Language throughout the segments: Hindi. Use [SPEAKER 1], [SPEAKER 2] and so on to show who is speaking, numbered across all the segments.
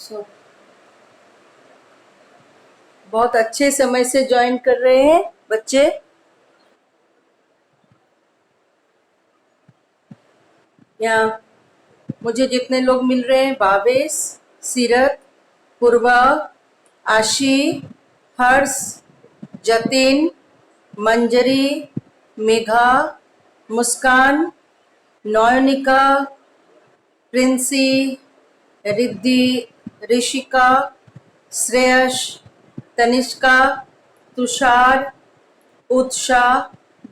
[SPEAKER 1] सो बहुत अच्छे समय से ज्वाइन कर रहे हैं बच्चे। यहाँ मुझे जितने लोग मिल रहे हैं, भावेश, सीरत, पूर्वा, आशी, हर्ष, जतिन, मंजरी, मेघा, मुस्कान, Nayanika, Princy, Riddhi, Rishika, Shreyas, Tanishka, Tushar, Utsah,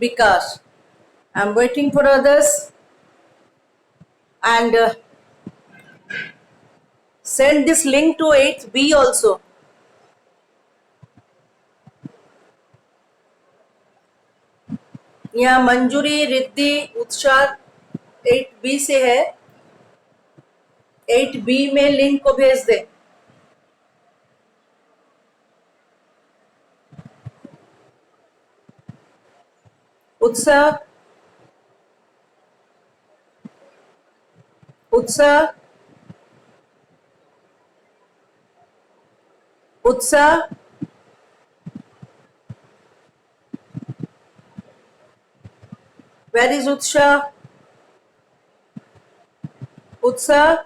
[SPEAKER 1] Vikas. I am waiting for others and send this link to 8B also. यहाँ मंजूरी, रिद्धि, उत्साह 8B से है। 8B में लिंक को भेज दे। उत्साह, उत्साह, उत्साह, वेर इज उत्साह? उत्साह,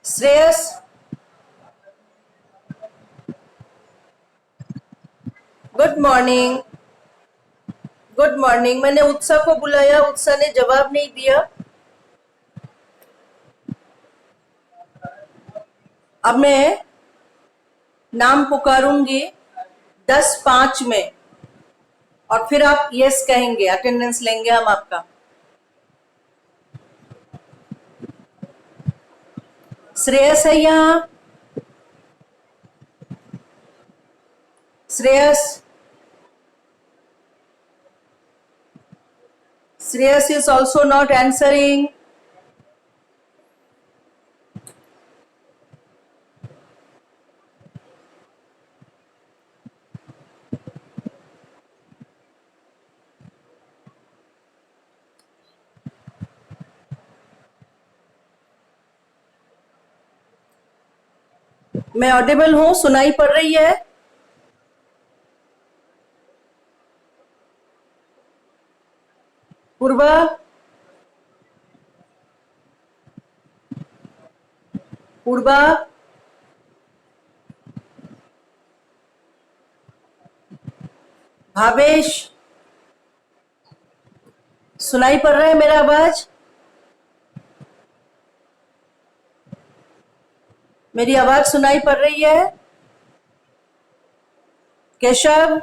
[SPEAKER 1] Shreyas, good morning. Good morning. मैंने उत्साह को बुलाया, उत्साह ने जवाब नहीं दिया। अब मैं नाम पुकारूंगी 10-5 में और फिर आप यस कहेंगे, अटेंडेंस लेंगे हम आपका। श्रेयस है यहाँ? Shreyas, Shreyas is also not answering. मैं ऑडिबल हूं? सुनाई पड़ रही है? पूर्वा, पूर्वा, भावेश, सुनाई पड़ रहा है मेरा आवाज? मेरी आवाज सुनाई पड़ रही है? केशव,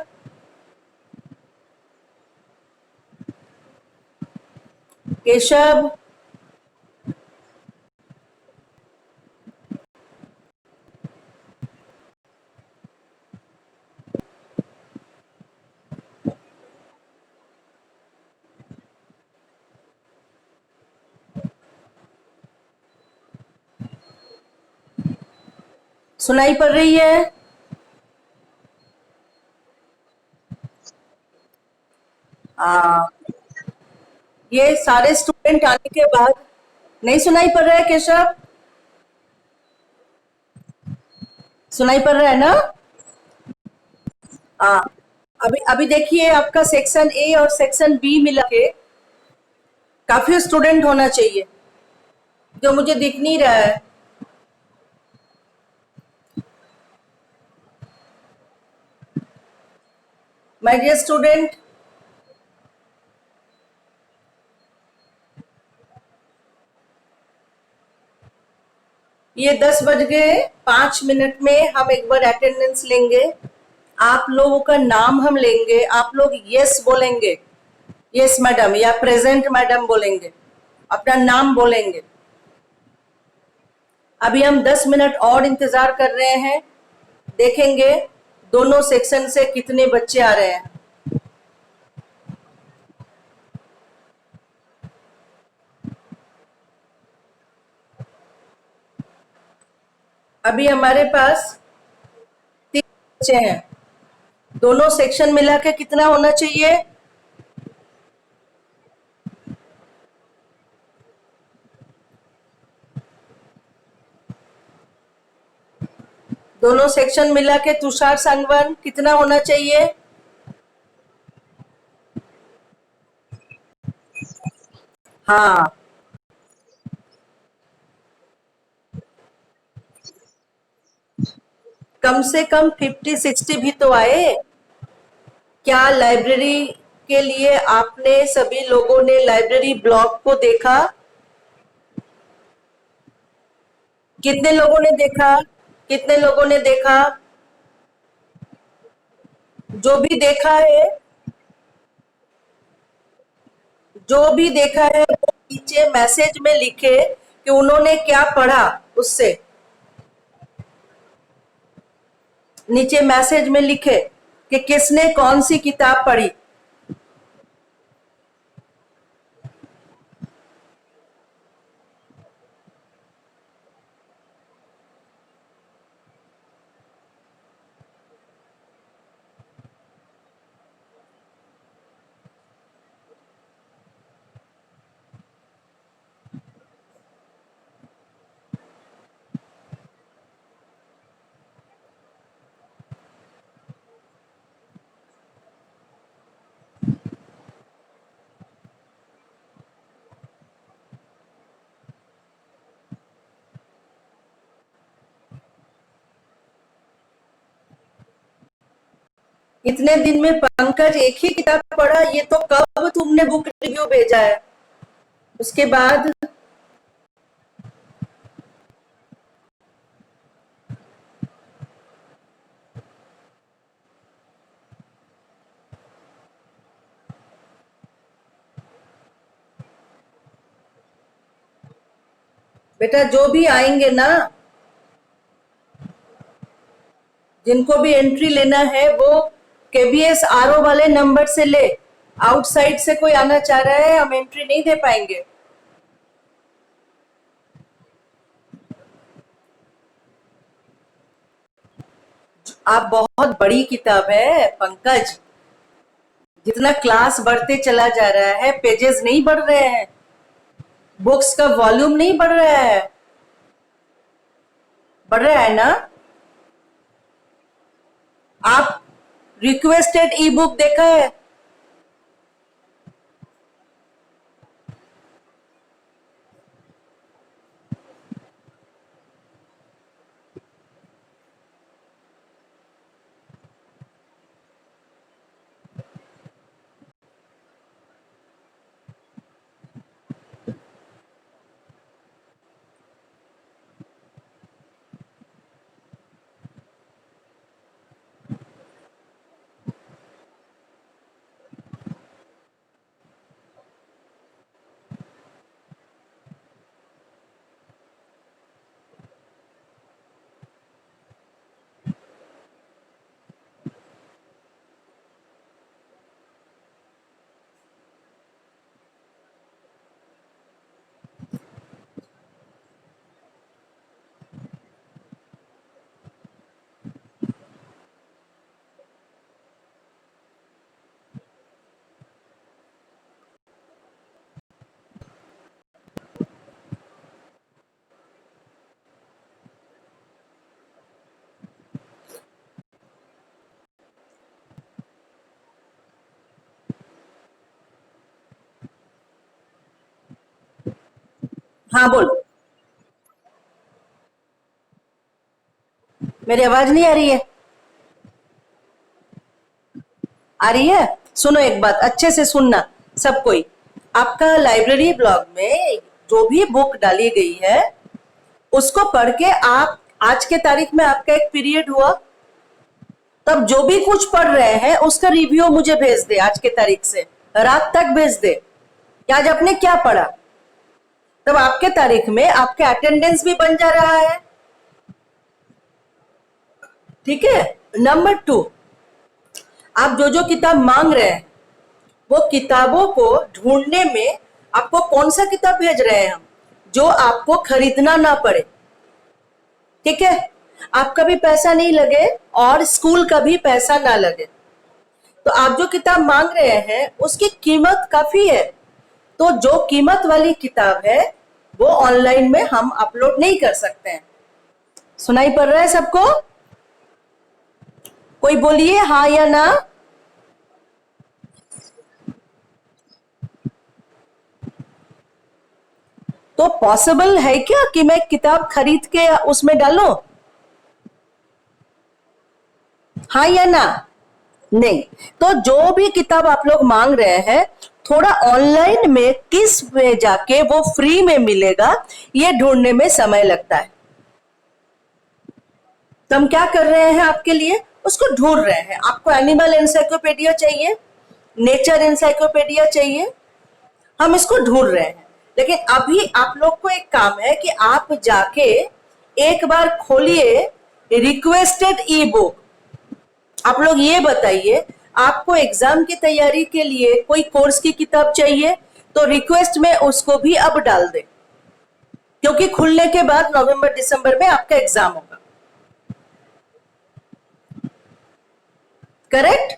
[SPEAKER 1] केशव, सुनाई पड़ रही है? ये सारे स्टूडेंट आने के बाद नहीं सुनाई पड़ रहा है केशव? सुनाई पड़ रहा है ना? हाँ, अभी अभी देखिए, आपका सेक्शन ए और सेक्शन बी मिला के काफी स्टूडेंट होना चाहिए, जो मुझे दिख नहीं रहा है। माय डियर स्टूडेंट, ये 10:05 में हम एक बार अटेंडेंस लेंगे। आप लोगों का नाम हम लेंगे, आप लोग यस बोलेंगे, यस मैडम या प्रेजेंट मैडम बोलेंगे, अपना नाम बोलेंगे। अभी हम 10 मिनट और इंतजार कर रहे हैं, देखेंगे दोनों सेक्शन से कितने बच्चे आ रहे हैं। अभी हमारे पास 3 बच्चे हैं, दोनों सेक्शन मिला के कितना होना चाहिए? दोनों सेक्शन मिला के तुषार सांगवान कितना होना चाहिए? हाँ, कम से कम 50-60 भी तो आए। क्या लाइब्रेरी के लिए आपने सभी लोगों ने लाइब्रेरी ब्लॉग को देखा? कितने लोगों ने देखा? कितने लोगों ने देखा? जो भी देखा है, जो भी देखा है वो नीचे मैसेज में लिखे कि उन्होंने क्या पढ़ा उससे। नीचे मैसेज में लिखे कि किसने कौन सी किताब पढ़ी। इतने दिन में पंकज एक ही किताब पढ़ा, ये तो कब तुमने बुक रिव्यू भेजा है? उसके बाद बेटा जो भी आएंगे ना, जिनको भी एंट्री लेना है वो केबीएस आरओ वाले नंबर से ले। आउटसाइड से कोई आना चाह रहा है, हम एंट्री नहीं दे पाएंगे। आप बहुत बड़ी किताब है पंकज, जितना क्लास बढ़ते चला जा रहा है पेजेस नहीं बढ़ रहे हैं, बुक्स का वॉल्यूम नहीं बढ़ रहा है। बढ़ रहा है ना? आप रिक्वेस्टेड ई बुक देखा है? हाँ बोल। मेरी आवाज नहीं आ रही है? आ रही है? सुनो एक बात अच्छे से सुनना सब कोई। आपका लाइब्रेरी ब्लॉग में जो भी बुक डाली गई है उसको पढ़ के आप आज के तारीख में आपका एक पीरियड हुआ, तब जो भी कुछ पढ़ रहे हैं उसका रिव्यू मुझे भेज दे आज के तारीख से, रात तक भेज दे कि आज आपने क्या पढ़ा। तब आपके तारीख में आपके अटेंडेंस भी बन जा रहा है। ठीक है? नंबर 2, आप जो जो किताब मांग रहे हैं वो किताबों को ढूंढने में आपको कौन सा किताब भेज रहे हैं हम, जो आपको खरीदना ना पड़े। ठीक है? आपका भी पैसा नहीं लगे और स्कूल का भी पैसा ना लगे। तो आप जो किताब मांग रहे हैं उसकी कीमत काफी है, तो जो कीमत वाली किताब है वो ऑनलाइन में हम अपलोड नहीं कर सकते हैं। सुनाई पड़ रहा है सबको? कोई बोलिए हाँ या ना। तो पॉसिबल है क्या कि मैं किताब खरीद के उसमें डालूं? हाँ या ना? नहीं। तो जो भी किताब आप लोग मांग रहे हैं, थोड़ा ऑनलाइन में किस में जाके वो फ्री में मिलेगा ये ढूंढने में समय लगता है। तो हम क्या कर रहे हैं आपके लिए, उसको ढूंढ रहे हैं। आपको एनिमल एनसाइक्लोपीडिया चाहिए, नेचर एनसाइक्लोपीडिया चाहिए, हम इसको ढूंढ रहे हैं। लेकिन अभी आप लोग को एक काम है कि आप जाके एक बार खोलिए रिक्वेस्टेड ई बुक। आप लोग ये बताइए, आपको एग्जाम की तैयारी के लिए कोई कोर्स की किताब चाहिए तो रिक्वेस्ट में उसको भी अब डाल दे, क्योंकि खुलने के बाद नवंबर दिसंबर में आपका एग्जाम होगा। करेक्ट?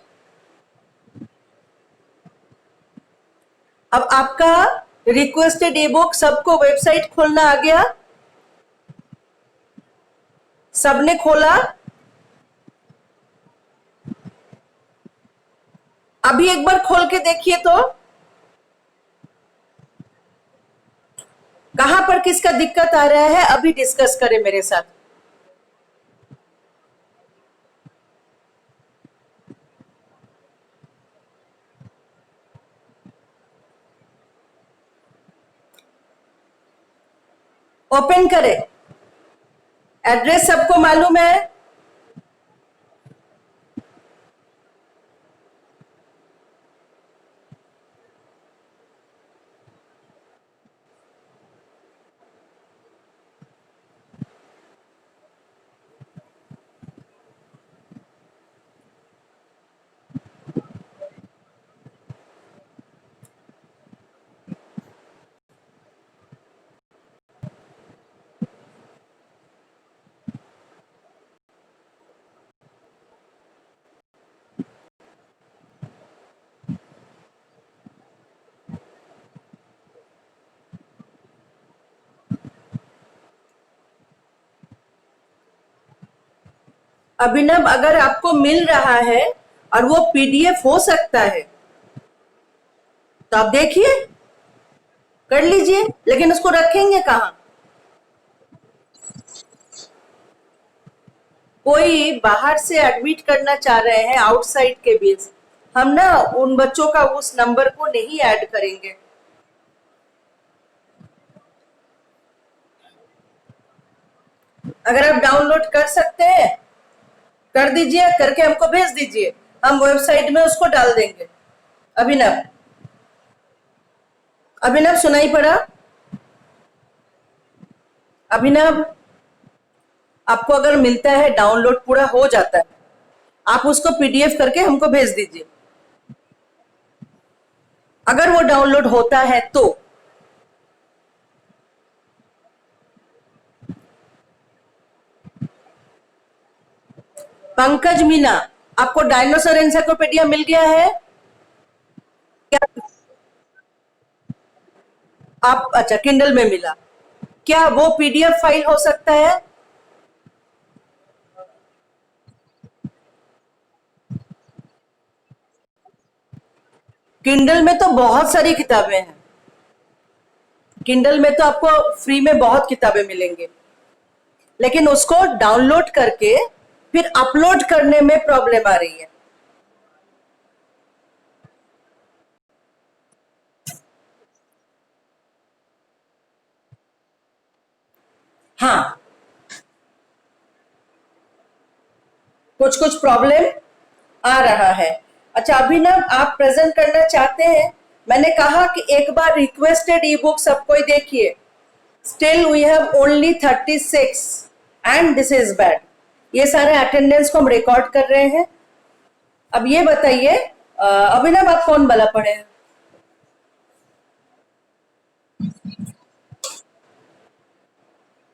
[SPEAKER 1] अब आपका रिक्वेस्टेड ई बुक सबको वेबसाइट खोलना आ गया? सबने खोला? अभी एक बार खोल के देखिए तो कहां पर किसका दिक्कत आ रहा है, अभी डिस्कस करें मेरे साथ। ओपन करें। एड्रेस सबको मालूम है? अभिनव, अगर आपको मिल रहा है और वो पीडीएफ हो सकता है तो आप देखिए, कर लीजिए, लेकिन उसको रखेंगे कहां? कोई बाहर से एडमिट करना चाह रहे हैं आउटसाइड के बीच, हम ना उन बच्चों का उस नंबर को नहीं ऐड करेंगे। अगर आप डाउनलोड कर सकते हैं कर दीजिए, करके हमको भेज दीजिए, हम वेबसाइट में उसको डाल देंगे। अभिनव, अभिनव सुनाई पड़ा? अभिनव, आपको अगर मिलता है, डाउनलोड पूरा हो जाता है, आप उसको पीडीएफ करके हमको भेज दीजिए। अगर वो डाउनलोड होता है तो पंकज मीना, आपको डायनासोर एनसाइक्लोपीडिया मिल गया है क्या? आप अच्छा, किंडल में मिला, क्या वो पीडीएफ फाइल हो सकता है? किंडल में तो बहुत सारी किताबें हैं, किंडल में तो आपको फ्री में बहुत किताबें मिलेंगी, लेकिन उसको डाउनलोड करके फिर अपलोड करने में प्रॉब्लम आ रही है। हाँ, कुछ कुछ प्रॉब्लम आ रहा है। अच्छा अभिनव, आप प्रेजेंट करना चाहते हैं? मैंने कहा कि एक बार रिक्वेस्टेड ई बुक सबको ही देखिए। Still we have only 36 and this is bad. ये सारे अटेंडेंस को हम रिकॉर्ड कर रहे हैं। अब ये बताइए अभिनव, आप कौन वाला पढ़े हैं?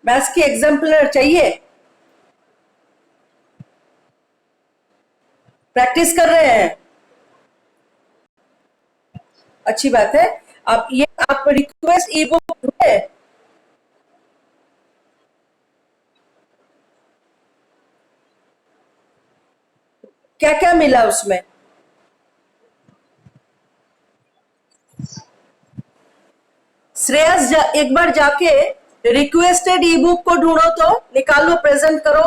[SPEAKER 1] मैथ्स की एग्जाम्पलर चाहिए? प्रैक्टिस कर रहे हैं, अच्छी बात है। अब ये आप रिक्वेस्ट ई बुक ढूंढे, क्या क्या मिला उसमें? श्रेयस एक बार जाके रिक्वेस्टेड ई बुक को ढूंढो, तो निकालो, प्रेजेंट करो,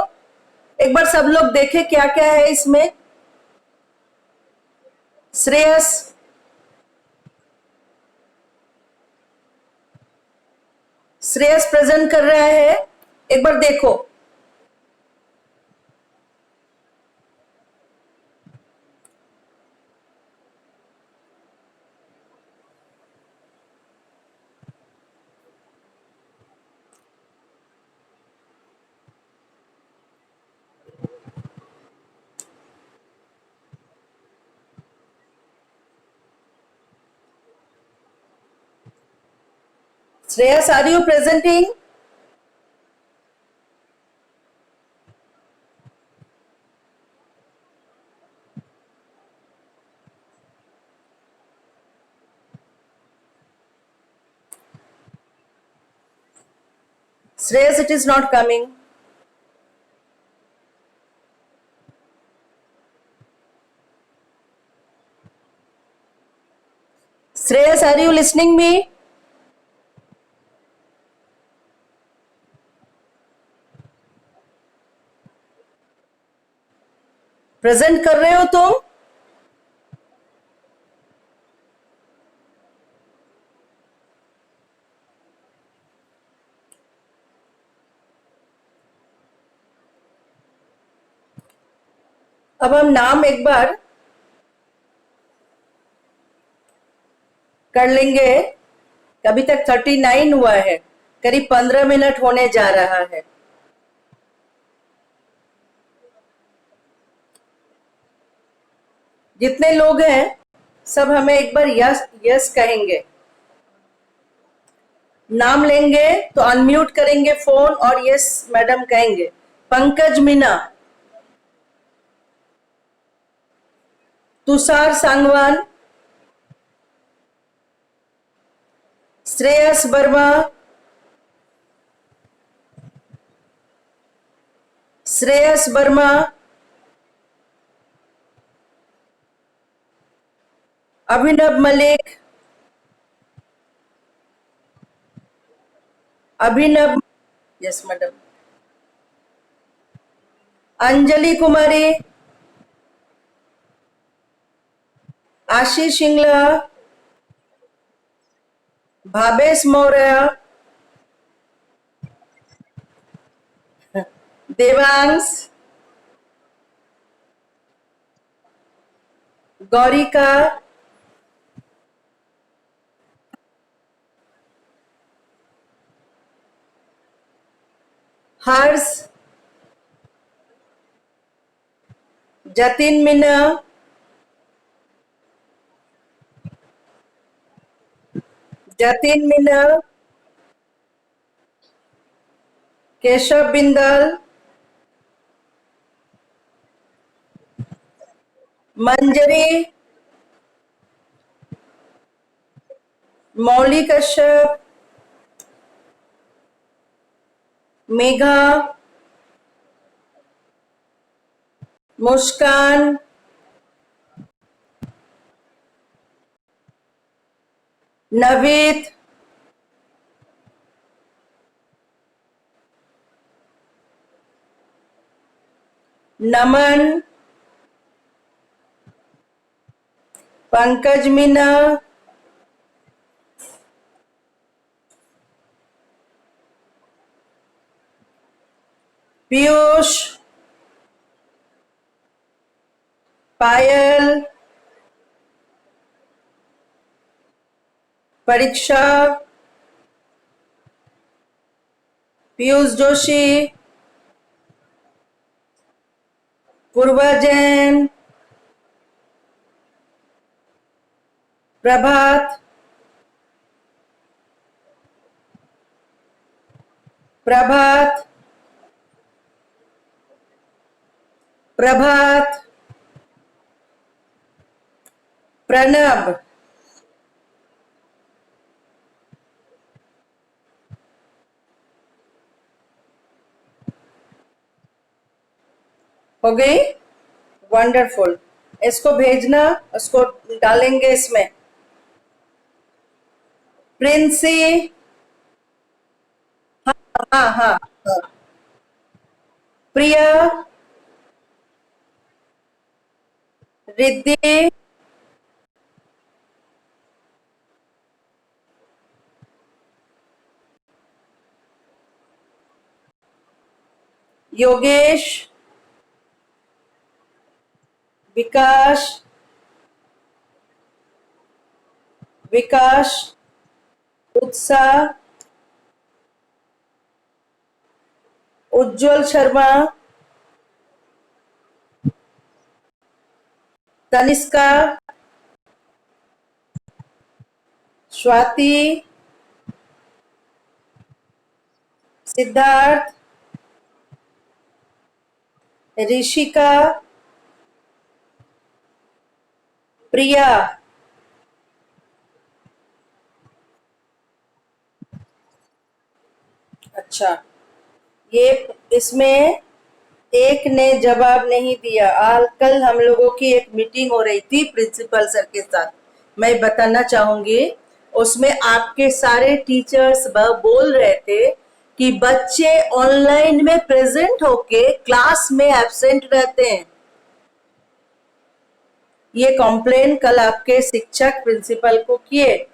[SPEAKER 1] एक बार सब लोग देखे क्या क्या है इसमें। श्रेयस, श्रेयस प्रेजेंट कर रहा है, एक बार देखो। Shreyas, are you presenting? Shreyas, it is not coming. Shreyas, are you listening me? Present कर रहे हो तुम? अब हम नाम एक बार कर लेंगे। अभी तक 39 हुआ है, करीब 15 मिनट होने जा रहा है। जितने लोग हैं सब हमें एक बार यस यस कहेंगे। नाम लेंगे तो अनम्यूट करेंगे फोन और यस मैडम कहेंगे। पंकज मीना, तुषार सांगवान, श्रेयस वर्मा, श्रेयस वर्मा, अभिनव मलिक, अभिनव, यस मैडम, अंजलि कुमारी, आशीष सिंगला, भावेश मौर्य, देवांश, गौरिका, हर्ष, जतिन मीना, जतिन मीना, केशव बिंदल, मंजरी, मौली कश्यप, मेघा, मुस्कान, नवीद, नमन, पंकज मीना, पीयूष, पायल, परीक्षा, पीयूष जोशी, पूर्वा जैन, प्रभात, प्रभात, प्रभात, प्रणब, हो गई? वंडरफुल। इसको भेजना, उसको डालेंगे इसमें। प्रिंसी, हाँ हाँ हाँ। प्रिया, रिद्धि, योगेश, विकास, विकास, उत्साह, उज्जवल शर्मा, तनिष्का, स्वाति, सिद्धार्थ, ऋषिका, प्रिया। अच्छा, ये इसमें एक ने जवाब नहीं दिया। कल हम लोगों की एक मीटिंग हो रही थी प्रिंसिपल सर के साथ। मैं बताना चाहूंगी, उसमें आपके सारे टीचर्स बोल रहे थे कि बच्चे ऑनलाइन में प्रेजेंट होके क्लास में एब्सेंट रहते हैं। ये कॉम्प्लेन कल आपके शिक्षक प्रिंसिपल को किए।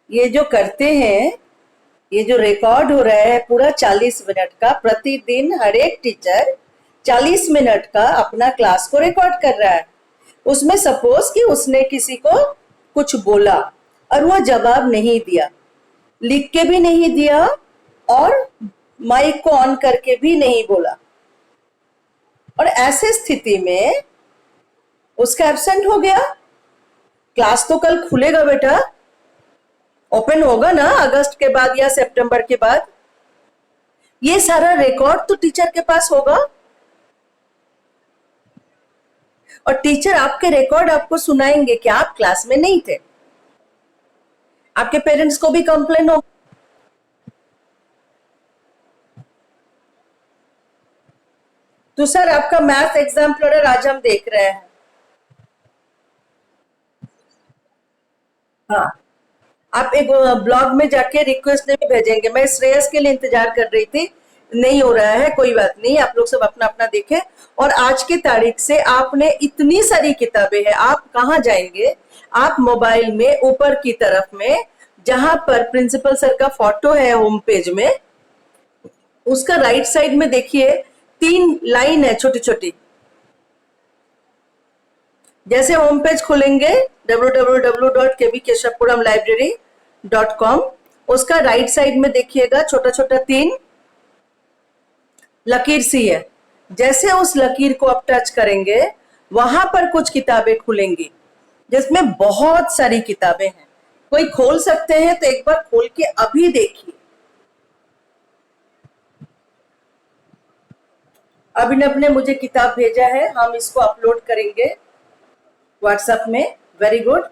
[SPEAKER 1] ये जो करते हैं, ये जो रिकॉर्ड हो रहा है पूरा 40 मिनट का, प्रतिदिन हर एक टीचर 40 मिनट का अपना क्लास को रिकॉर्ड कर रहा है। उसमें सपोज कि उसने किसी को कुछ बोला और वो जवाब नहीं दिया, लिख के भी नहीं दिया और माइक को ऑन करके भी नहीं बोला, और ऐसे स्थिति में उसका एब्सेंट हो गया। क्लास तो कल खुलेगा बेटा, ओपन होगा ना अगस्त के बाद या सितंबर के बाद। ये सारा रिकॉर्ड तो टीचर के पास होगा, और टीचर आपके रिकॉर्ड आपको सुनाएंगे कि आप क्लास में नहीं थे। आपके पेरेंट्स को भी कंप्लेन हो। तो सर आपका मैथ एग्जाम्पलर आज हम देख रहे हैं। हाँ, आप एक ब्लॉग में जाके रिक्वेस्ट नहीं भेजेंगे। मैं श्रेयस के लिए इंतजार कर रही थी, नहीं हो रहा है, कोई बात नहीं, आप लोग सब अपना अपना देखें। और आज की तारीख से आपने इतनी सारी किताबें हैं, आप कहाँ जाएंगे? आप मोबाइल में ऊपर की तरफ में जहां पर प्रिंसिपल सर का फोटो है होम पेज में, उसका राइट साइड में देखिए 3 लाइन है छोटी छोटी। जैसे होम पेज खोलेंगे www.kbkeshavapuramlibrary.com, उसका राइट साइड में देखिएगा छोटा छोटा 3 लकीर सी है। जैसे उस लकीर को आप टच करेंगे, वहां पर कुछ किताबें खुलेंगी जिसमें बहुत सारी किताबें हैं। कोई खोल सकते हैं तो एक बार खोल के अभी देखिए। अभिनव ने मुझे किताब भेजा है, हम इसको अपलोड करेंगे व्हाट्सएप में। Very good.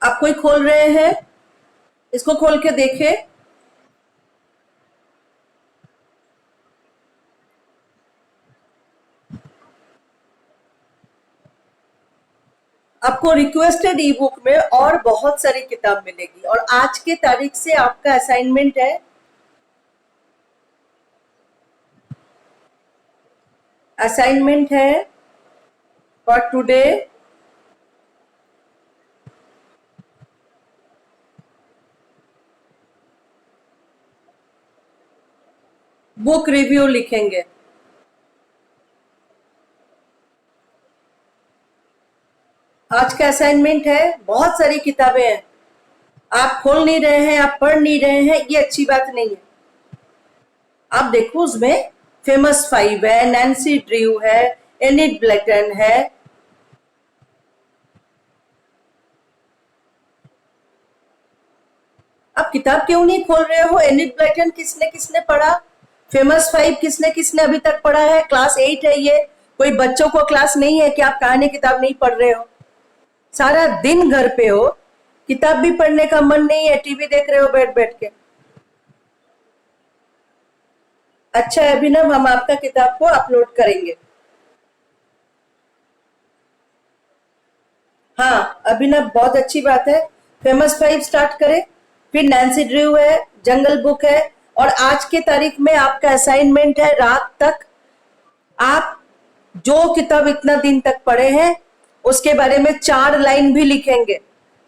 [SPEAKER 1] आप कोई खोल रहे हैं, इसको खोल के देखिए। आपको रिक्वेस्टेड ई बुक में और बहुत सारी किताब मिलेगी। और आज के तारीख से आपका असाइनमेंट है, फॉर टुडे, बुक रिव्यू लिखेंगे। आज का असाइनमेंट है, बहुत सारी किताबें हैं, आप खोल नहीं रहे हैं, आप पढ़ नहीं रहे हैं, ये अच्छी बात नहीं है। आप देखो उसमें फेमस 5 है, नैन्सी ड्रू है, एनिट ब्लैटन है। आप किताब क्यों नहीं खोल रहे हो? एनिट ब्लाइटन किसने किसने पढ़ा? फेमस 5 किसने किसने अभी तक पढ़ा है? क्लास 8 है ये, कोई बच्चों को क्लास नहीं है कि आप कहानी किताब नहीं पढ़ रहे हो? सारा दिन घर पे हो, किताब भी पढ़ने का मन नहीं है, टीवी देख रहे हो बैठ बैठ के। अच्छा है अभिनव, हम आपका किताब को अपलोड करेंगे। हाँ अभिनव, बहुत अच्छी बात है। फेमस 5 स्टार्ट करें, फिर नैन्सी ड्रू है, जंगल बुक है, और आज के तारीख में आपका असाइनमेंट है रात तक आप जो किताब इतना दिन तक पढ़े हैं उसके बारे में 4 लाइन भी लिखेंगे,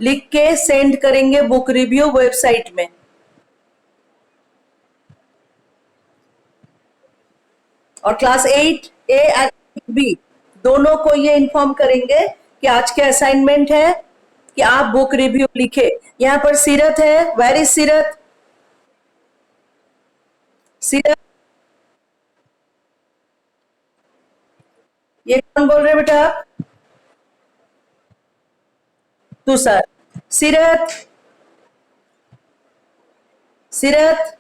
[SPEAKER 1] लिख के सेंड करेंगे बुक रिव्यू वेबसाइट में। और क्लास 8 ए एंड बी दोनों को ये इन्फॉर्म करेंगे कि आज के असाइनमेंट है कि आप बुक रिव्यू लिखे। यहाँ पर सीरत है, वेर इज सीरत? सीरत, ये कौन बोल रहे बेटा आप? तू सर। सीरत, सीरत,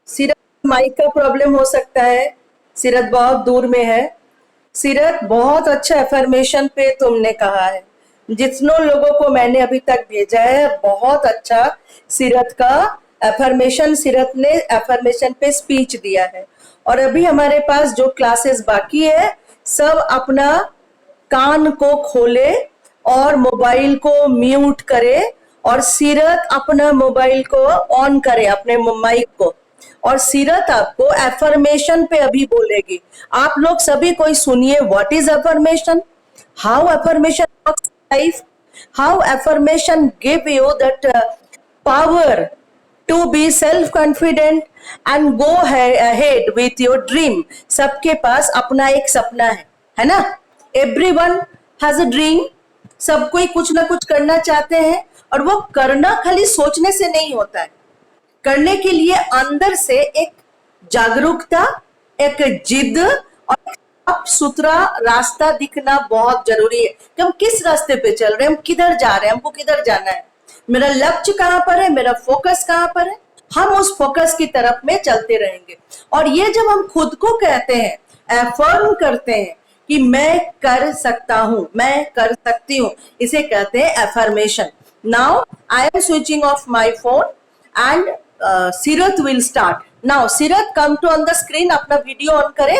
[SPEAKER 1] सीरत, माइक का प्रॉब्लम हो सकता है, सीरत बहुत दूर में है। सीरत, बहुत अच्छा एफर्मेशन पे तुमने कहा है, जितनों लोगों को मैंने अभी तक भेजा है बहुत अच्छा सीरत का एफर्मेशन, सीरत ने एफर्मेशन पे स्पीच दिया है। और अभी हमारे पास जो क्लासेस बाकी है, सब अपना कान को खोले और मोबाइल को म्यूट करे, और सीरत अपना मोबाइल को ऑन करे, अपने माइक को, और सीरत आपको एफर्मेशन पे अभी बोलेगी। आप लोग सभी कोई सुनिए, what is affirmation, how affirmation works in life, how affirmation give you that power to be self confident and go ahead with your dream. सबके पास अपना एक सपना है ना? Everyone has a dream. सब कोई कुछ ना कुछ करना चाहते हैं, और वो करना खाली सोचने से नहीं होता है, करने के लिए अंदर से एक जागरूकता, एक जिद और एक साफ सुथरा रास्ता दिखना बहुत जरूरी है कि हम किस रास्ते पे चल रहे हैं, हम किधर जा रहे हैं, हमको किधर जाना है, मेरा लक्ष्य कहाँ पर है, मेरा फोकस कहाँ पर है, हम उस फोकस की तरफ में चलते रहेंगे। और ये जब हम खुद को कहते हैं, एफर्म करते हैं कि मैं कर सकता हूं, मैं कर सकती हूं, इसे कहते हैं affirmation. Now I am switching off my phone and Seerat will start now. Seerat, come to on the screen, अपना वीडियो ऑन करे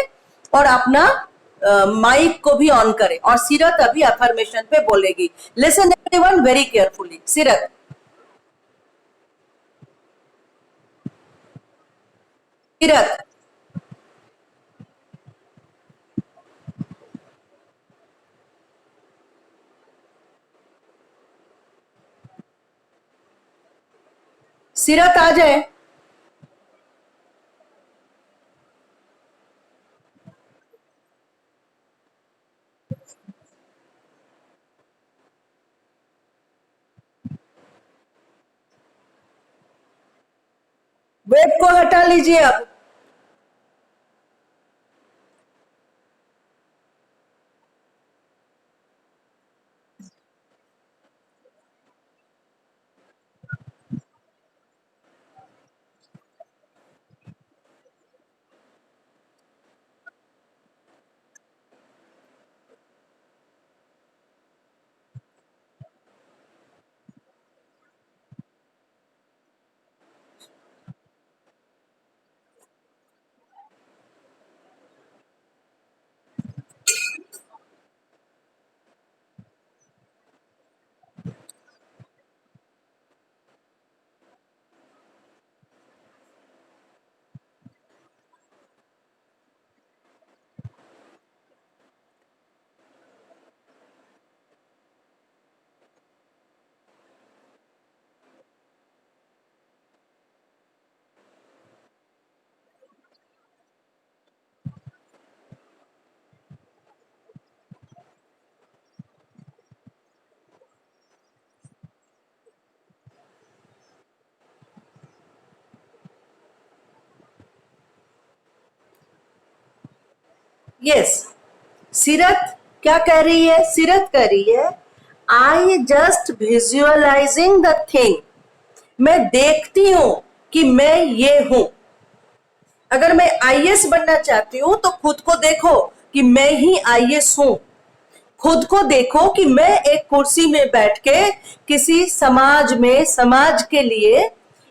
[SPEAKER 1] और अपना माइक को भी ऑन करे, और सीरत अभी अफर्मेशन पे बोलेगी। Listen everyone very carefully. सीरत, सीरत, सीरत आ जाए। वेब को हटा लीजिए अब। यस, सीरत क्या कह रही है? सीरत कह रही है, I just visualising the thing, मैं देखती हूं कि मैं ये हूं। अगर मैं आईएएस बनना चाहती हूं तो खुद को देखो कि मैं ही आईएएस हूं। खुद को देखो कि मैं एक कुर्सी में बैठ के किसी समाज में, समाज के लिए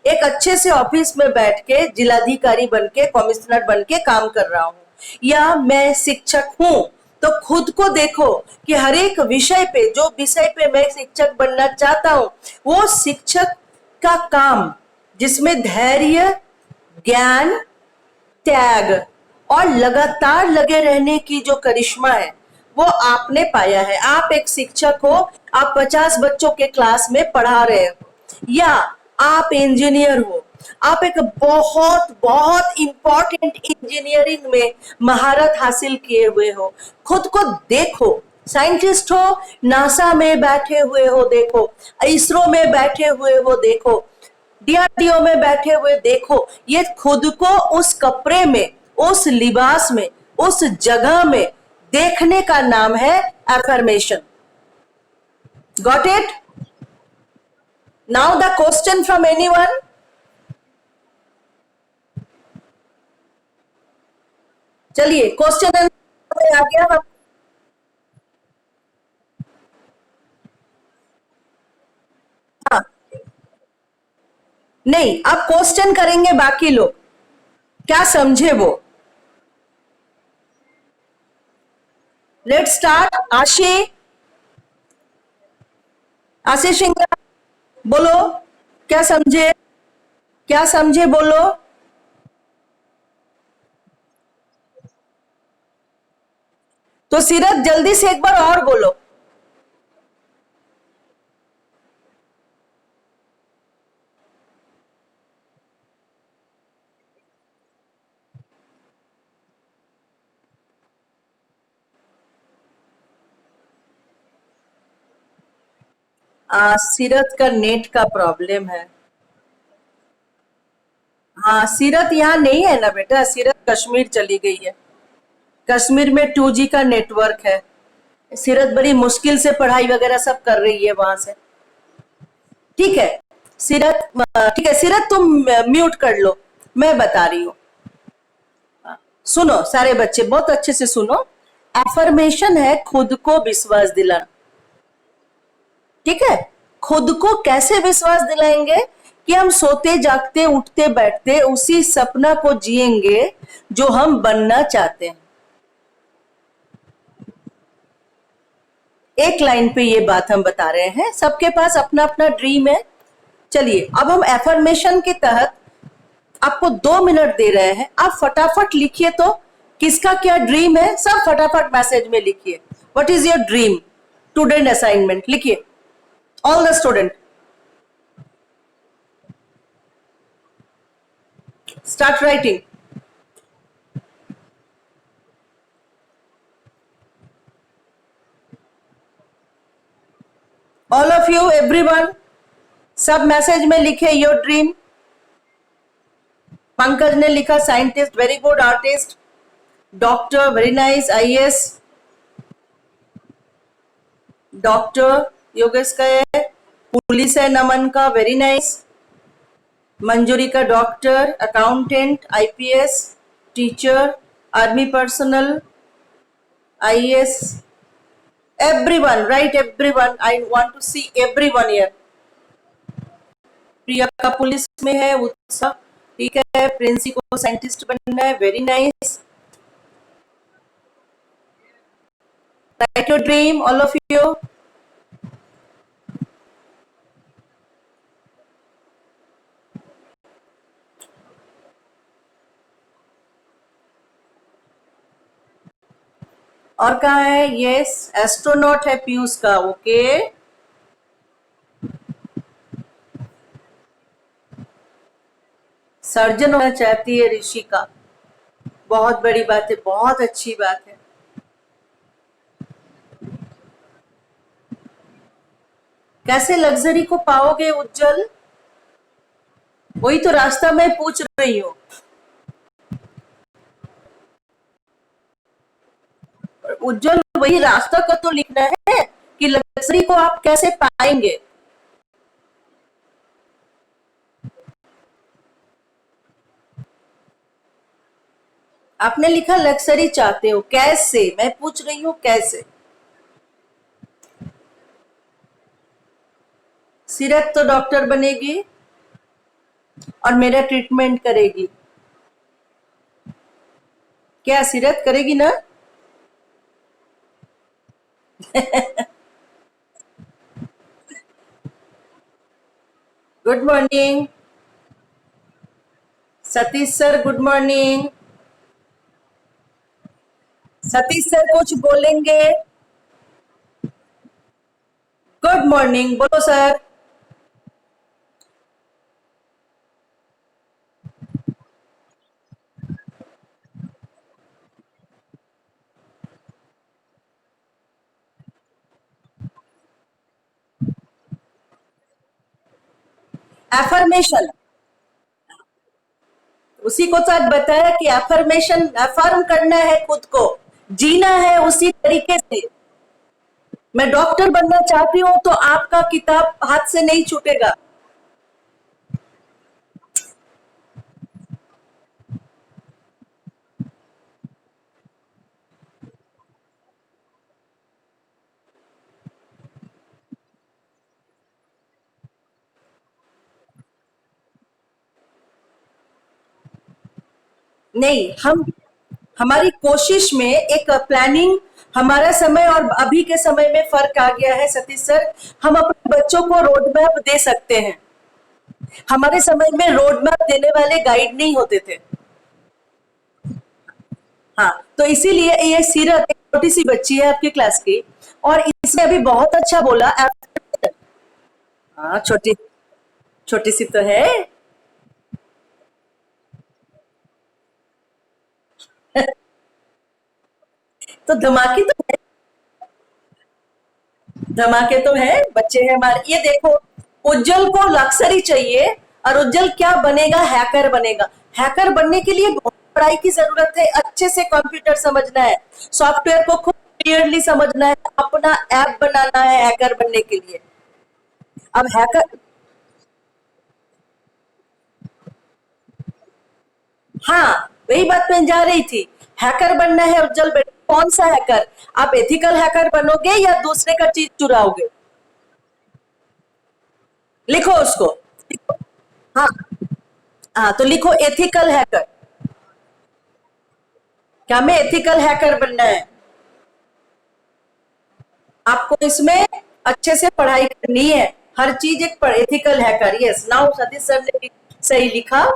[SPEAKER 1] एक अच्छे से ऑफिस में बैठ के जिलाधिकारी बन के, कमिश्नर बन के काम कर रहा हूं, या मैं शिक्षक हूं। तो खुद को देखो कि हर एक विषय पे, जो विषय पे मैं शिक्षक बनना चाहता हूं, वो शिक्षक का काम जिसमें धैर्य, ज्ञान, त्याग और लगातार लगे रहने की जो करिश्मा है, वो आपने पाया है। आप एक शिक्षक हो, आप 50 बच्चों के क्लास में पढ़ा रहे हो, या आप इंजीनियर हो, आप एक बहुत बहुत इंपॉर्टेंट इंजीनियरिंग में महारत हासिल किए हुए हो। खुद को देखो, साइंटिस्ट हो, नासा में बैठे हुए हो देखो, इसरो में बैठे हुए हो देखो, डीआरडीओ में बैठे हुए देखो। ये खुद को उस कपड़े में, उस लिबास में, उस जगह में देखने का नाम है affirmation. Got it? Now the question from anyone? चलिए क्वेश्चन आंसर आ गया। हम हाँ, नहीं, अब क्वेश्चन करेंगे बाकी लोग, क्या समझे वो। Let start. आशीष सिंह, बोलो, क्या समझे, क्या समझे बोलो। तो सीरत जल्दी से एक बार और बोलो। सीरत का नेट का प्रॉब्लम है। हाँ, सीरत यहाँ नहीं है ना बेटा, सीरत कश्मीर चली गई है। कश्मीर में 2G का नेटवर्क है। सीरत बड़ी मुश्किल से पढ़ाई वगैरह सब कर रही है वहां से। ठीक है सीरत, ठीक है सीरत, तुम म्यूट कर लो, मैं बता रही हूँ। सुनो सारे बच्चे, बहुत अच्छे से सुनो। एफर्मेशन है खुद को विश्वास दिलाना। ठीक है, खुद को कैसे विश्वास दिलाएंगे? कि हम सोते जागते उठते बैठते उसी सपना को जिएंगे जो हम बनना चाहते हैं। एक लाइन पे ये बात हम बता रहे हैं, सबके पास अपना अपना ड्रीम है। चलिए अब हम एफर्मेशन के तहत आपको 2 मिनट दे रहे हैं, आप फटाफट लिखिए तो किसका क्या ड्रीम है, सब फटाफट मैसेज में लिखिए। What is your dream? Student assignment लिखिए, all the student start writing. All of you, everyone, सब मैसेज में लिखे योर ड्रीम। पंकज ने लिखा scientist, very good. Artist, doctor, very nice. IAS, doctor Yogesh का है। पुलिस है नमन का, वेरी नाइस। मंजूरी का doctor, accountant, IPS, teacher, army personnel, IAS. Everyone, right everyone, I want to see everyone here. Priya का पुलिस में है, उत्साह, ठीक है। प्रिंसी को साइंटिस्ट बनना है, very nice. Right your dream, all of you. और कहाँ है? यस, एस्ट्रोनॉट है पीयूष का, ओके। सर्जन होना चाहती है ऋषिका, बहुत बड़ी बात है, बहुत अच्छी बात है। कैसे लग्जरी को पाओगे उज्जवल? वही तो रास्ता मैं पूछ रही हूँ। उज्जवल, वही रास्ता का तो लिखना है कि लग्जरी को आप कैसे पाएंगे। आपने लिखा लग्जरी चाहते हो, कैसे? मैं पूछ रही हूँ कैसे। सीरत तो डॉक्टर बनेगी और मेरा ट्रीटमेंट करेगी। क्या सीरत करेगी ना? Good morning Satish sir, good morning. Satish sir कुछ बोलेंगे? गुड मॉर्निंग, बोलो सर। एफर्मेशन, उसी को तो आज बताया कि एफर्मेशन, एफर्म करना है खुद को, जीना है उसी तरीके से। मैं डॉक्टर बनना चाहती हूँ तो आपका किताब हाथ से नहीं छूटेगा। नहीं, हम हमारी कोशिश में एक प्लानिंग, हमारा समय और अभी के समय में फर्क आ गया है सतीश सर। हम अपने बच्चों को रोड मैप दे सकते हैं। हमारे समय में रोड मैप देने वाले गाइड नहीं होते थे। हाँ, तो इसीलिए ये सीरत एक छोटी सी बच्ची है आपकी क्लास की, और इसने अभी बहुत अच्छा बोला। हाँ, छोटी छोटी सी तो है। तो धमाके तो है, धमाके तो है, बच्चे हैं हमारे। ये देखो, उज्जवल को लक्सरी चाहिए और उज्जवल क्या बनेगा? हैकर बनेगा। हैकर बनने के लिए बहुत पढ़ाई की जरूरत है, अच्छे से कंप्यूटर समझना है, सॉफ्टवेयर को खूब क्लियरली समझना है, अपना ऐप बनाना है हैकर बनने के लिए। अब हैकर, हाँ, वही बात मैं जा रही थी। हैकर बनना है उज्जवल बेटा, कौन सा हैकर? आप एथिकल हैकर बनोगे या दूसरे का चीज चुराओगे? लिखो उसको। हाँ, हाँ, तो लिखो एथिकल हैकर। क्या हमें एथिकल हैकर बनना है? आपको इसमें अच्छे से पढ़ाई करनी है, हर चीज एक ethical hacker. Yes, now Satish sir ने सही लिखा।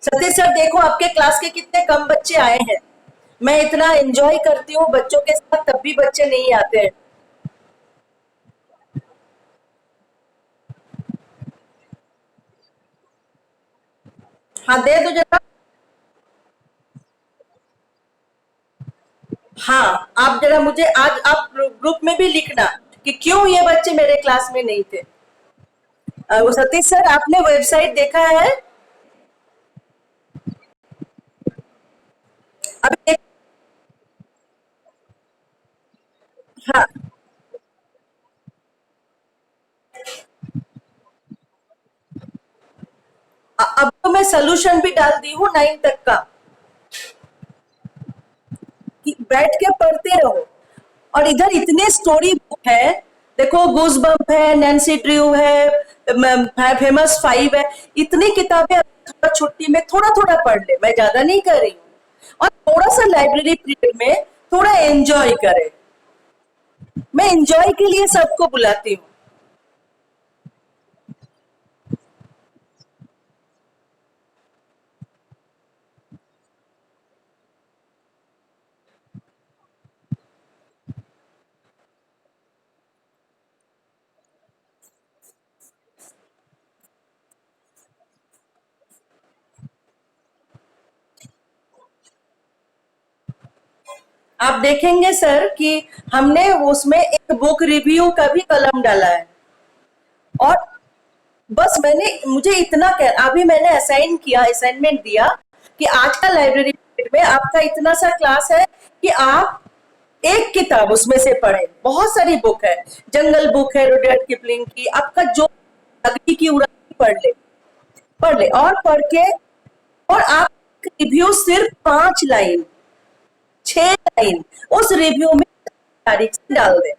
[SPEAKER 1] सतीश सर देखो, आपके क्लास के कितने कम बच्चे आए हैं। मैं इतना एंजॉय करती हूँ बच्चों के साथ, तब भी बच्चे नहीं आते हैं। हाँ, दे दो जरा। हाँ, आप जरा मुझे आज आप ग्रुप में भी लिखना कि क्यों ये बच्चे मेरे क्लास में नहीं थे। वो सतीश सर, आपने वेबसाइट देखा है? अभी हाँ, अब तो मैं सोल्यूशन भी डाल दी हूँ 9 तक का, कि बैठ के पढ़ते रहो। और इधर इतने स्टोरी बुक है, देखो गूज बम्प है, नैन्सी ड्रू है, फेमस 5 है, इतनी किताबें। थोड़ा छुट्टी में थोड़ा थोड़ा पढ़ ले, मैं ज्यादा नहीं कर रही हूँ। और थोड़ा सा लाइब्रेरी पीरियड में थोड़ा एंजॉय करे। मैं एंजॉय के लिए सबको बुलाती हूँ। आप देखेंगे सर कि हमने उसमें एक बुक रिव्यू का भी कलम डाला है। और बस मैंने, मुझे इतना अभी मैंने असाइन किया, असाइनमेंट दिया कि आज का लाइब्रेरी में आपका इतना सा क्लास है कि आप एक किताब उसमें से पढ़े। बहुत सारी बुक है, जंगल बुक है रुडयार्ड किपलिंग की, आपका जो अग्नि की उड़ान पढ़ ले, पढ़ ले, और पढ़ के, और आप रिव्यू सिर्फ 5 लाइन, 6 लाइन, उस रिव्यू में तारीख से डाल दे।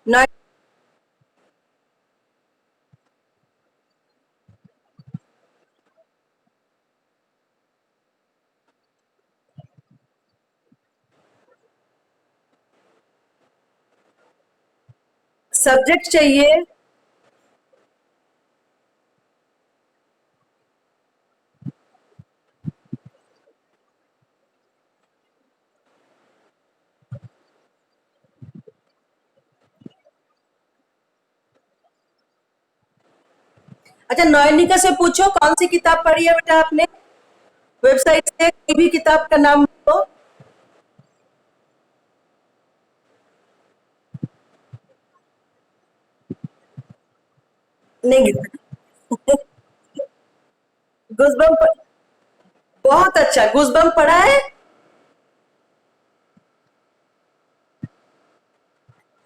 [SPEAKER 1] ना सब्जेक्ट चाहिए। अच्छा, नयनिका से पूछो कौन सी किताब पढ़ी है बेटा आपने, वेबसाइट से कोई भी किताब का नाम दो। नहीं, गुजबम बहुत अच्छा, गुजबम पढ़ा है।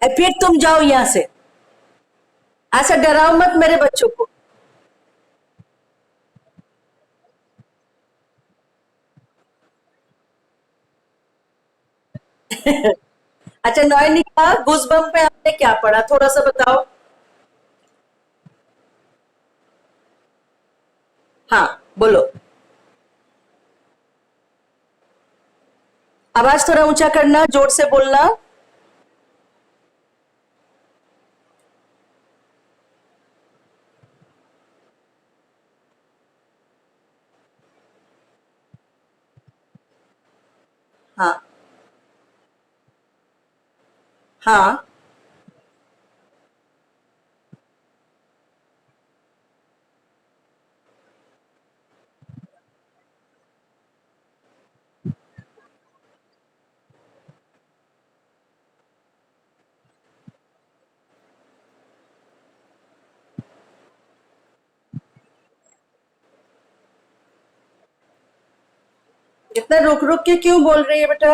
[SPEAKER 1] फिर तुम जाओ यहाँ से, ऐसा डराओ मत मेरे बच्चों को। अच्छा नयनिका, गुजबम पे आपने क्या पढ़ा, थोड़ा सा बताओ। हाँ, बोलो। आवाज थोड़ा ऊंचा करना, जोर से बोलना। हाँ। हाँ। इतना रुक रुक के क्यों बोल रही है बेटा।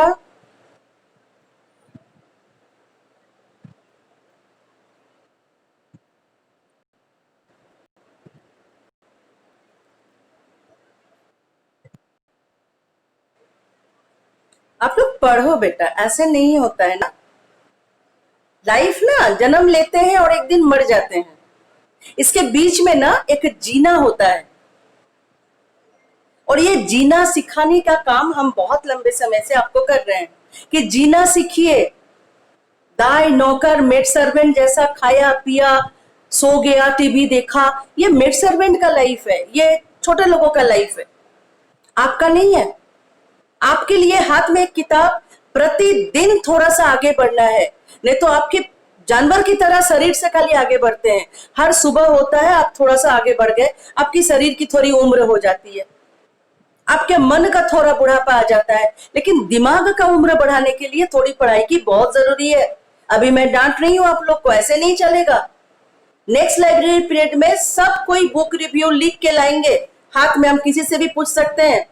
[SPEAKER 1] आप लोग पढ़ो बेटा, ऐसे नहीं होता है ना। लाइफ ना जन्म लेते हैं और एक दिन मर जाते हैं, इसके बीच में ना एक जीना होता है। और ये जीना सिखाने का काम हम बहुत लंबे समय से आपको कर रहे हैं कि जीना सीखिए। दाई नौकर मेड सर्वेंट जैसा खाया पिया, सो गया, टीवी देखा, ये मेड सर्वेंट का लाइफ है, ये छोटे लोगों का लाइफ है, आपका नहीं है। आपके लिए हाथ में एक किताब, प्रतिदिन थोड़ा सा आगे बढ़ना है। नहीं तो आपके जानवर की तरह शरीर से खाली आगे बढ़ते हैं। हर सुबह होता है आप थोड़ा सा आगे बढ़ गए, आपकी शरीर की थोड़ी उम्र हो जाती है, आपके मन का थोड़ा बुढ़ापा आ जाता है, लेकिन दिमाग का उम्र बढ़ाने के लिए थोड़ी पढ़ाई की बहुत जरूरी है। अभी मैं डांट रही हूं आप लोग को, ऐसे नहीं चलेगा। नेक्स्ट लाइब्रेरी पीरियड में सब कोई बुक रिव्यू लिख के लाएंगे, हाथ में हम किसी से भी पूछ सकते हैं।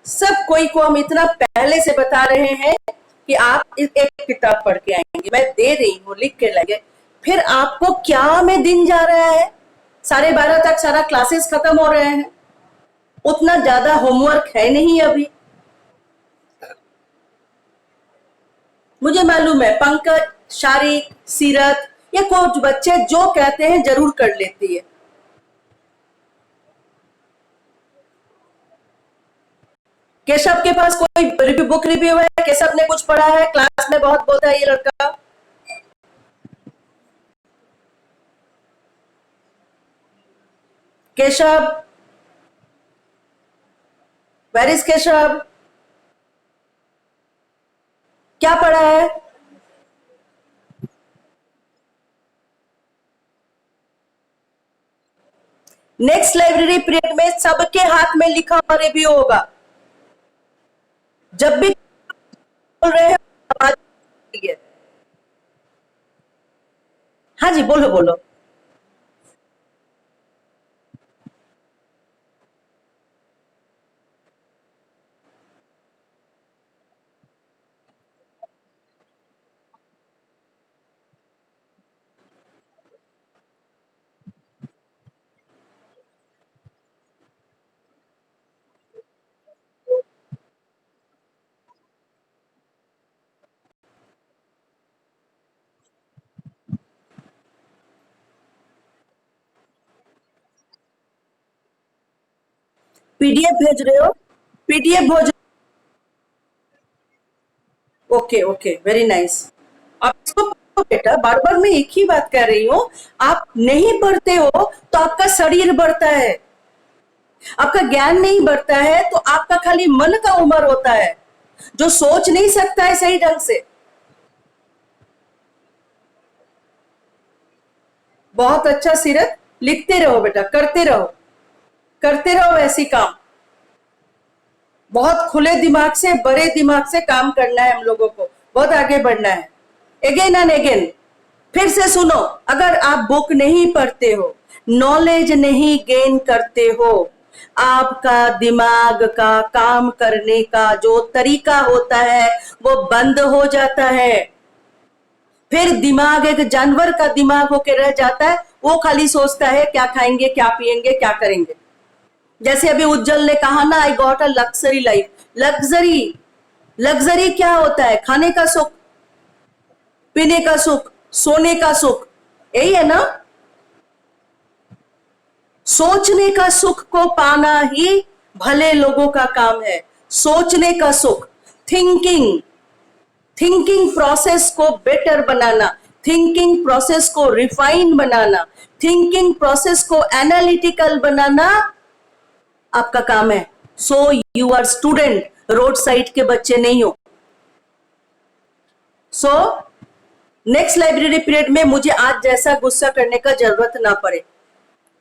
[SPEAKER 1] सब कोई को हम इतना पहले से बता रहे हैं कि आप एक किताब पढ़ के आएंगे, मैं दे रही हूँ, लिख के लाएंगे। फिर आपको क्या में दिन जा रहा है, 12:30 तक सारा क्लासेस खत्म हो रहे हैं, उतना ज्यादा होमवर्क है नहीं अभी। मुझे मालूम है पंकज, शारिक, सीरत, ये कुछ बच्चे जो कहते हैं जरूर कर लेती है। केशव के पास कोई बुक रिव्यू है, केशव ने कुछ पढ़ा है, क्लास में बहुत बोलता है ये लड़का। केशव, वेर इज केशव, क्या पढ़ा है। नेक्स्ट लाइब्रेरी पीरियड में सबके हाथ में लिखा हुआ रिव्यू होगा। जब भी बोल रहे हैं आवाज है। हाँ जी, बोलो बोलो। पीडीएफ भेज रहे हो? पीडीएफ भेज। Okay okay, very nice. आप इसको पढ़ो बेटा, बार बार मैं एक ही बात कह रही हूँ। आप नहीं पढ़ते हो तो आपका शरीर बढ़ता है, आपका ज्ञान नहीं बढ़ता है तो आपका खाली मन का उम्र होता है, जो सोच नहीं सकता है सही ढंग से। बहुत अच्छा सीरत, लिखते रहो बेटा, करते रहो, करते रहो ऐसी काम। बहुत खुले दिमाग से, बड़े दिमाग से काम करना है हम लोगों को, बहुत आगे बढ़ना है। अगेन एंड अगेन फिर से सुनो, अगर आप बुक नहीं पढ़ते हो, नॉलेज नहीं गेन करते हो, आपका दिमाग का काम करने का जो तरीका होता है वो बंद हो जाता है। फिर दिमाग एक जानवर का दिमाग होके रह जाता है, वो खाली सोचता है क्या खाएंगे, क्या पिएंगे, क्या करेंगे। जैसे अभी उज्जवल ने कहा ना, I got a luxury life. Luxury, luxury क्या होता है? खाने का सुख, पीने का सुख, सोने का सुख, यही है ना। सोचने का सुख को पाना ही भले लोगों का काम है। सोचने का सुख, थिंकिंग, थिंकिंग प्रोसेस को बेटर बनाना, थिंकिंग प्रोसेस को रिफाइन बनाना, थिंकिंग प्रोसेस को एनालिटिकल बनाना आपका काम है। So you are student, road side के बच्चे नहीं हो। सो नेक्स्ट लाइब्रेरी पीरियड में मुझे आज जैसा गुस्सा करने का जरूरत ना पड़े।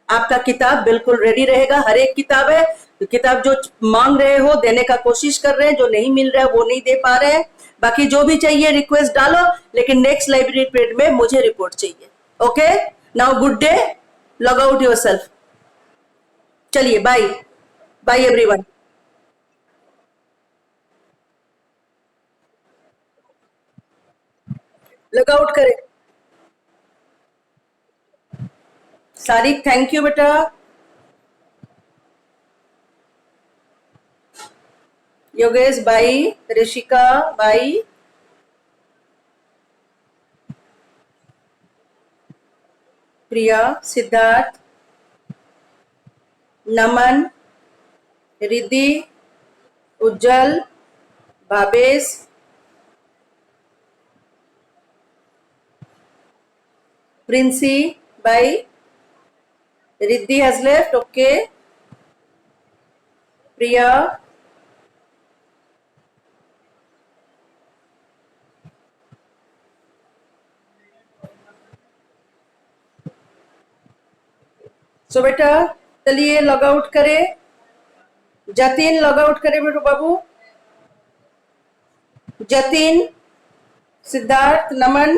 [SPEAKER 1] आपका किताब बिल्कुल रेडी रहेगा, हर एक किताब है। तो किताब जो मांग रहे हो देने का कोशिश कर रहे हैं, जो नहीं मिल रहा है वो नहीं दे पा रहे हैं। बाकी जो भी चाहिए रिक्वेस्ट डालो, लेकिन नेक्स्ट लाइब्रेरी पीरियड में मुझे रिपोर्ट चाहिए। Okay, now good day, log out your self. चलिए, bye bye everyone. Log out करें। सारिक, थैंक यू बेटा। Yogesh bye, Rishika bye, Priya, Siddharth, Naman, Riddhi, Ujjwal, Bhavesh, Princy bye, Riddhi has left, okay, Priya, so बेटा चलिए लॉग आउट करें। जतिन लॉग आउट करें बेटू बाबू। जतिन, सिद्धार्थ, नमन,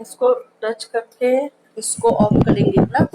[SPEAKER 1] इसको टच करके इसको ऑफ करेंगे ना।